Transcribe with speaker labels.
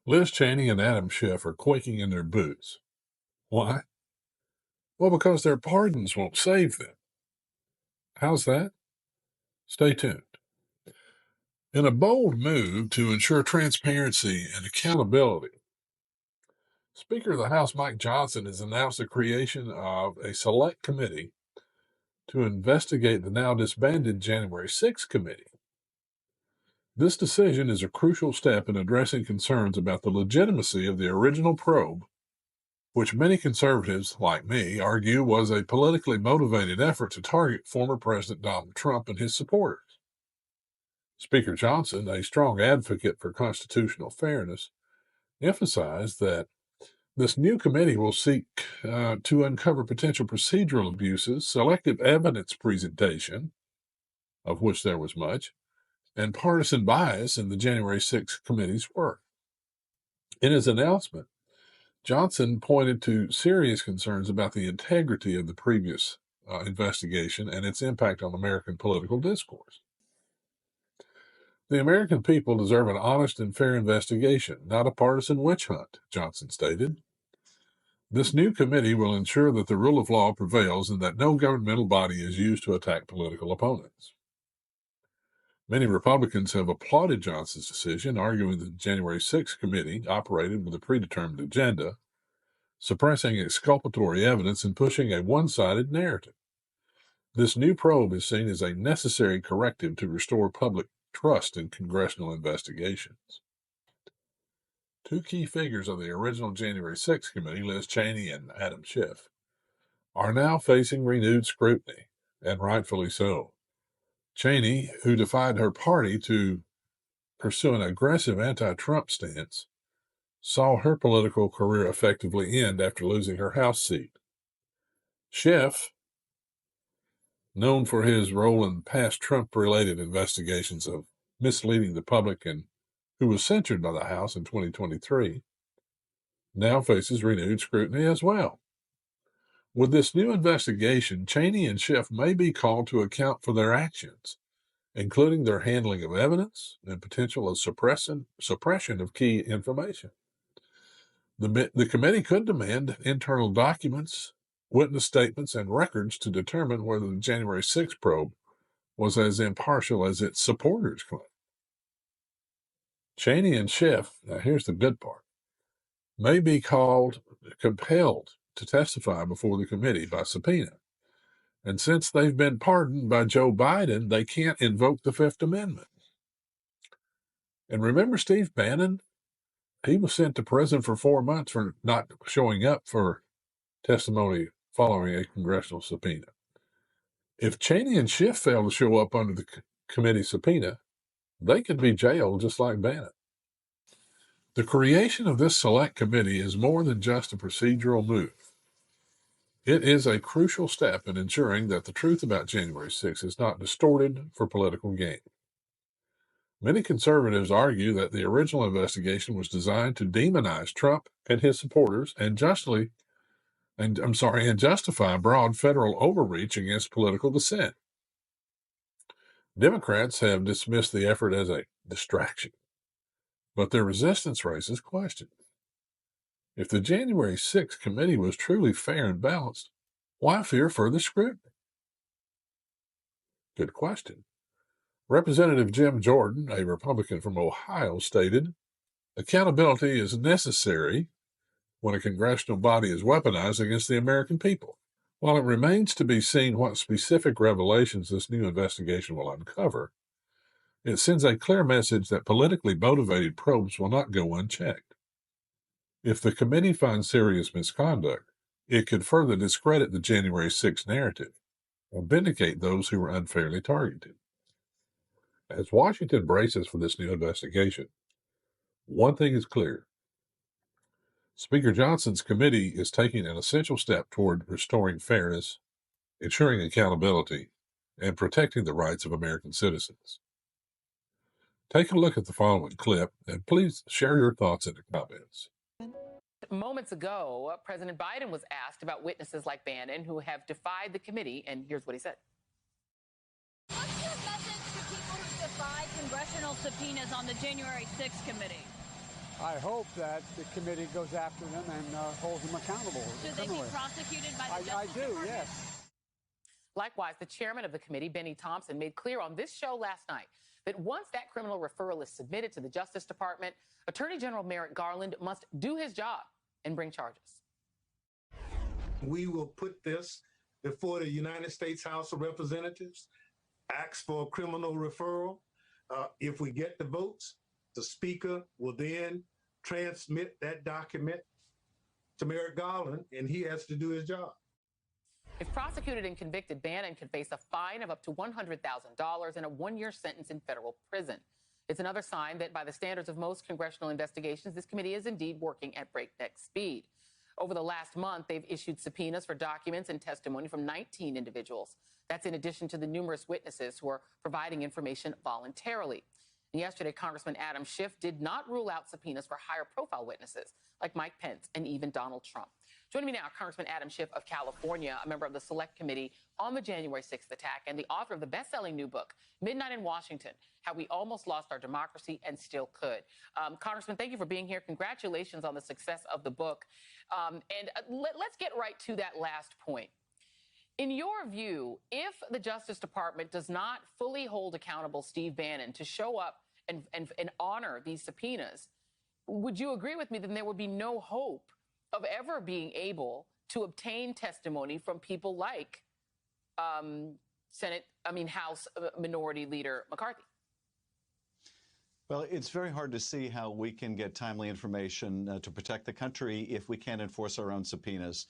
Speaker 1: Liz Cheney and Adam Schiff are quaking in their boots. Why? Well, because their pardons won't save them. How's that? Stay tuned. In a bold move to ensure transparency and accountability, Speaker of the House Mike Johnson has announced the creation of a select committee to investigate the now disbanded January 6th committee. This decision is a crucial step in addressing concerns about the legitimacy of the original probe, which many conservatives, like me, argue was a politically motivated effort to target former President Donald Trump and his supporters. Speaker Johnson, a strong advocate for constitutional fairness, emphasized that this new committee will seek to uncover potential procedural abuses, selective evidence presentation, of which there was much, and partisan bias in the January 6th committee's work. In his announcement, Johnson pointed to serious concerns about the integrity of the previous investigation and its impact on American political discourse. The American people deserve an honest and fair investigation, not a partisan witch hunt, Johnson stated. This new committee will ensure that the rule of law prevails and that no governmental body is used to attack political opponents. Many Republicans have applauded Johnson's decision, arguing that the January 6th committee operated with a predetermined agenda, suppressing exculpatory evidence and pushing a one-sided narrative. This new probe is seen as a necessary corrective to restore public trust in congressional investigations. Two key figures of the original January 6th committee, Liz Cheney and Adam Schiff, are now facing renewed scrutiny, and rightfully so. Cheney, who defied her party to pursue an aggressive anti-Trump stance, saw her political career effectively end after losing her House seat. Schiff, known for his role in past Trump-related investigations of misleading the public and who was censured by the House in 2023, now faces renewed scrutiny as well. With this new investigation, Cheney and Schiff may be called to account for their actions, including their handling of evidence and potential of suppression of key information. The committee could demand internal documents, witness statements, and records to determine whether the January 6th probe was as impartial as its supporters claim. Cheney and Schiff, now here's the good part, may be compelled to testify before the committee by subpoena. And since they've been pardoned by Joe Biden, they can't invoke the Fifth Amendment. And remember Steve Bannon? He was sent to prison for 4 months for not showing up for testimony following a congressional subpoena. If Cheney and Schiff fail to show up under the committee subpoena, they could be jailed just like Bannon. The creation of this select committee is more than just a procedural move. It is a crucial step in ensuring that the truth about January 6th is not distorted for political gain. Many conservatives argue that the original investigation was designed to demonize Trump and his supporters and justify broad federal overreach against political dissent. Democrats have dismissed the effort as a distraction, but their resistance raises questions. If the January 6th committee was truly fair and balanced, why fear further scrutiny? Good question. Representative Jim Jordan, a Republican from Ohio, stated, "Accountability is necessary when a congressional body is weaponized against the American people. While it remains to be seen what specific revelations this new investigation will uncover, it sends a clear message that politically motivated probes will not go unchecked. If the committee finds serious misconduct, it could further discredit the January 6th narrative and vindicate those who were unfairly targeted." As Washington braces for this new investigation, one thing is clear. Speaker Johnson's committee is taking an essential step toward restoring fairness, ensuring accountability, and protecting the rights of American citizens. Take a look at the following clip, and please share your thoughts in the comments.
Speaker 2: Moments ago, President Biden was asked about witnesses like Bannon who have defied the committee, and here's what he said.
Speaker 3: What's your message to people who defied congressional subpoenas on the January 6th committee?
Speaker 4: I hope that the committee goes after them and holds them accountable.
Speaker 3: Should they be prosecuted by the Justice Department?
Speaker 4: I do, yes.
Speaker 2: Likewise, the chairman of the committee, Benny Thompson, made clear on this show last night that once that criminal referral is submitted to the Justice Department, Attorney General Merrick Garland must do his job and bring charges.
Speaker 5: We will put this before the United States House of Representatives, ask for a criminal referral. If we get the votes, the Speaker will then transmit that document to Merrick Garland, and he has to do his job.
Speaker 2: If prosecuted and convicted, Bannon could face a fine of up to $100,000 and a one-year sentence in federal prison. It's another sign that by the standards of most congressional investigations, this committee is indeed working at breakneck speed. Over the last month, they've issued subpoenas for documents and testimony from 19 individuals. That's in addition to the numerous witnesses who are providing information voluntarily. And yesterday, Congressman Adam Schiff did not rule out subpoenas for higher-profile witnesses like Mike Pence and even Donald Trump. Joining me now, Congressman Adam Schiff of California, a member of the Select Committee on the January 6th attack and the author of the best-selling new book, Midnight in Washington, How We Almost Lost Our Democracy and Still Could. Congressman, thank you for being here. Congratulations on the success of the book. Let's get right to that last point. In your view, if the Justice Department does not fully hold accountable Steve Bannon to show up and honor these subpoenas, would you agree with me that there would be no hope of ever being able to obtain testimony from people like House Minority Leader McCarthy?
Speaker 6: Well, it's very hard to see how we can get timely information to protect the country if we can't enforce our own subpoenas.